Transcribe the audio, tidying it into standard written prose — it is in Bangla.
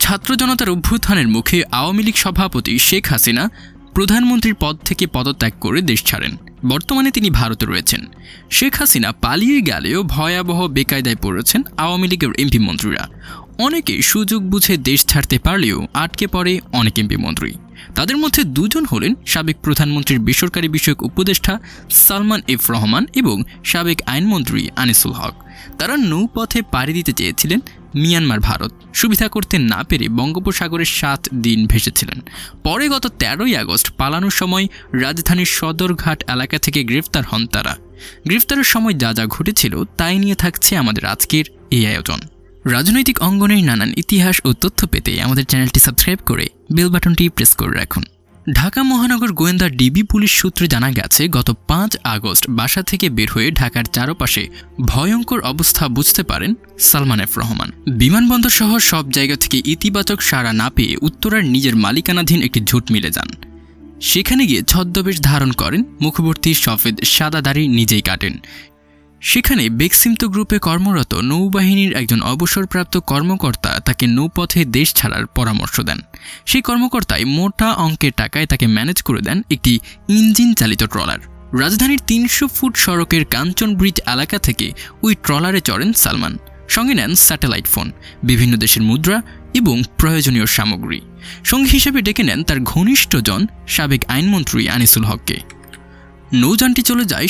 ছাত্র জনতার অভ্যুত্থানের মুখে আওয়ামী লীগ সভাপতি শেখ হাসিনা প্রধানমন্ত্রীর পদ থেকে পদত্যাগ করে দেশ ছাড়েন। বর্তমানে তিনি ভারতে রয়েছেন। শেখ হাসিনা পালিয়ে গেলেও ভয়াবহ বেকায়দায় পড়েছেন আওয়ামী লীগের এমপি মন্ত্রীরা। অনেকে সুযোগ বুঝে দেশ ছাড়তে পারলেও আটকে পড়ে অনেক এমপি মন্ত্রী। তাদের মধ্যে দুজন হলেন সাবেক প্রধানমন্ত্রীর বেসরকারি বিষয়ক উপদেষ্টা সালমান এফ রহমান এবং সাবেক আইনমন্ত্রী আনিসুল হক। তারা নৌপথে পাড়ি দিতে চেয়েছিলেন মিয়ানমার ভারত, সুবিধা করতে না পেরে বঙ্গোপসাগরে 7 দিন ভেসেছিলেন। পরে গত 13ই আগস্ট পালানোর সময় রাজধানীর সদরঘাট এলাকা থেকে গ্রেফতার হন তারা। গ্রেফতারের সময় যা যা ঘটেছিল তাই নিয়ে থাকছে আমাদের আজকের এই আয়োজন। রাজনৈতিক অঙ্গনের নানান ইতিহাস ও তথ্য পেতে আমাদের চ্যানেলটি সাবস্ক্রাইব করে বেল বাটনটি প্রেস করে রাখুন। ঢাকা মহানগর গোয়েন্দা ডিবি পুলিশ সূত্রে জানা গেছে, গত 5 আগস্ট বাসা থেকে বের হয়ে ঢাকার চারপাশে ভয়ঙ্কর অবস্থা বুঝতে পারেন সালমান এফ রহমান। বিমানবন্দর সহ সব জায়গা থেকে ইতিবাচক সাড়া না পেয়ে উত্তরার নিজের মালিকানাধীন একটি ঝুট মিলে যান। সেখানে গিয়ে ছদ্মবেশ ধারণ করেন, মুখভর্তি সফেদ সাদা দাড়ি নিজেই কাটেন। সেখানে বেক্সিমতো গ্রুপে কর্মরত নৌবাহিনীর একজন অবসরপ্রাপ্ত কর্মকর্তা তাকে নৌপথে দেশ ছাড়ার পরামর্শ দেন। সেই কর্মকর্তাই মোটা অঙ্কের টাকায় তাকে ম্যানেজ করে দেন একটি ইঞ্জিন চালিত ট্রলার। রাজধানীর 300 ফুট সড়কের কাঞ্চন ব্রিজ এলাকা থেকে ওই ট্রলারে চড়েন সালমান। সঙ্গে নেন স্যাটেলাইট ফোন, বিভিন্ন দেশের মুদ্রা এবং প্রয়োজনীয় সামগ্রী। সঙ্গী হিসেবে ডেকে নেন তার ঘনিষ্ঠজন সাবেক আইনমন্ত্রী আনিসুল হককে। নৌযানটি চলে যায়